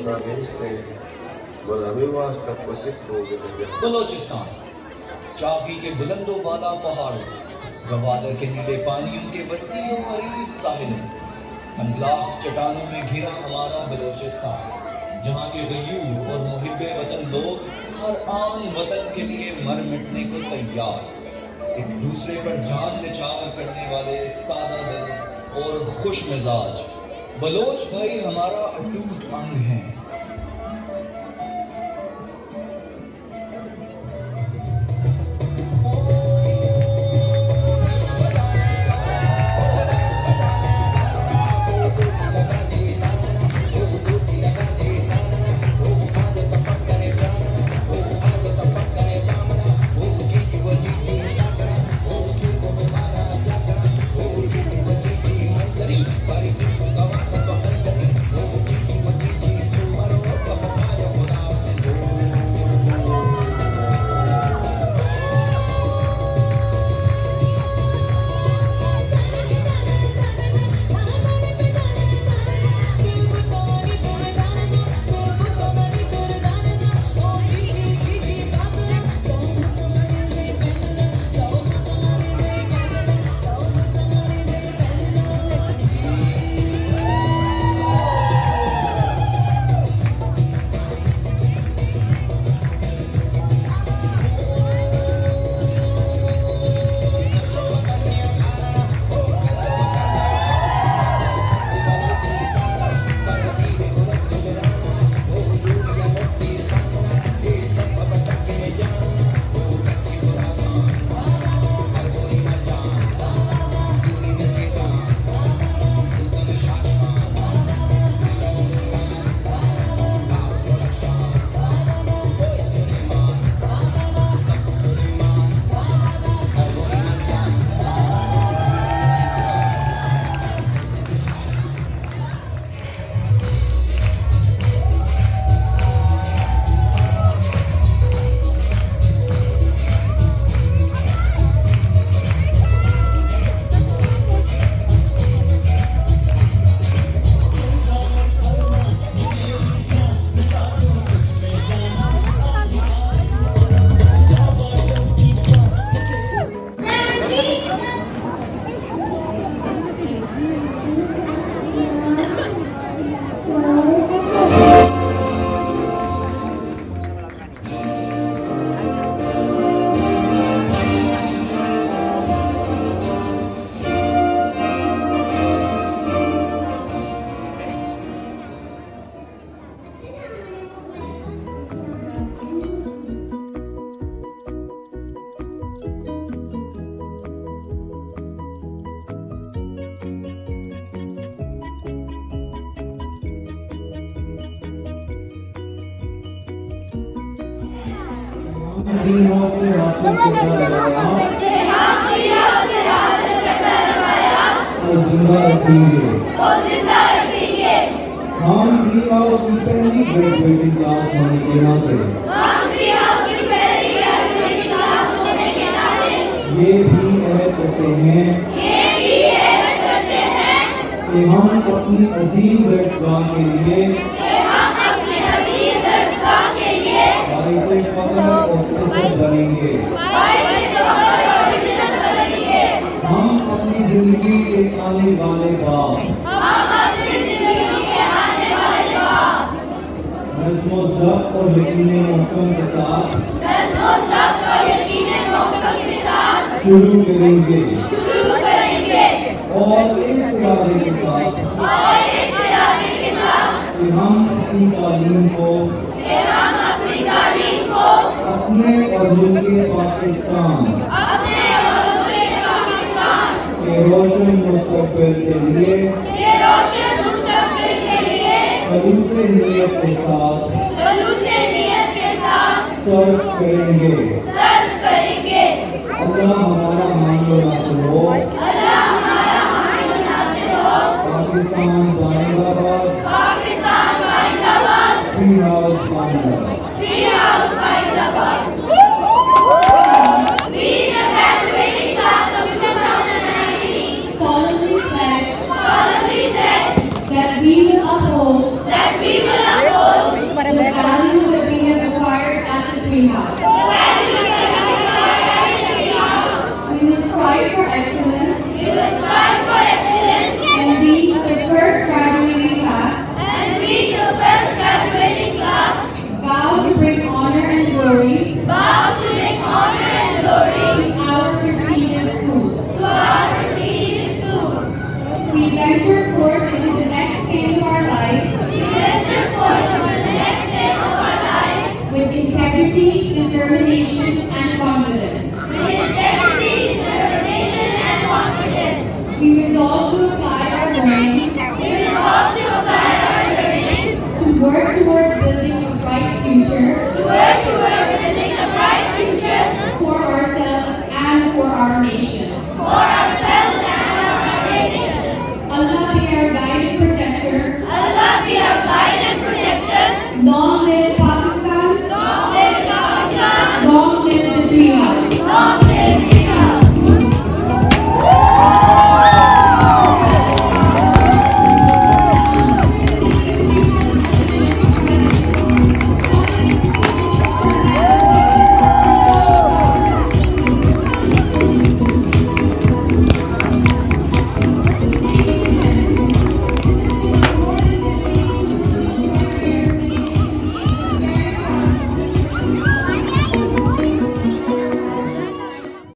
da veste, aveva sta cosetta che Balochistan चाकी के बुलंदो वाला पहाड़ों, गवादर के नीले पानियों के वसीओ अरीज साहिलों, संगलाफ चट्टानों में घिरा हमारा बलोचिस्तान, जहाँ के गयूर और मुहिब्बे वतन लोग हर आन वतन के लिए मर मिटने को तैयार, एक दूसरे पर जान निछावर करने वाले सादा दिल और खुश मिजाज बलोच भाई हमारा अटूट अंग है। ये भी ऐड करते हैं कि हम अपनी अजीम दरगाह के लिए बाइसे फख्र और इज्जत बनेंगे। हम अपनी जिंदगी के आने वाले बाप नज़्मो ज़ब्त और यकीने मुहकम के साथ शुरू करेंगे और इस इरादे के साथ कि हम अपनी तालीम को अपने और मुल्के पाकिस्तान के रोशन मुस्तक़बिल के लिए खलूसे नियत के साथ सर्व करेंगे। अल्लाह हमारा मानो नासिर हो। पाकिस्तान जिंदाबाद। ट्री हाउस जिंदाबाद। That we will uphold we have. We will strive for excellence. And be the first graduating class. Vow to bring honor and glory. To our prestigious school. We venture forth into the next phase of our lives. With integrity, determination, and confidence. We resolve to apply our learning. To work towards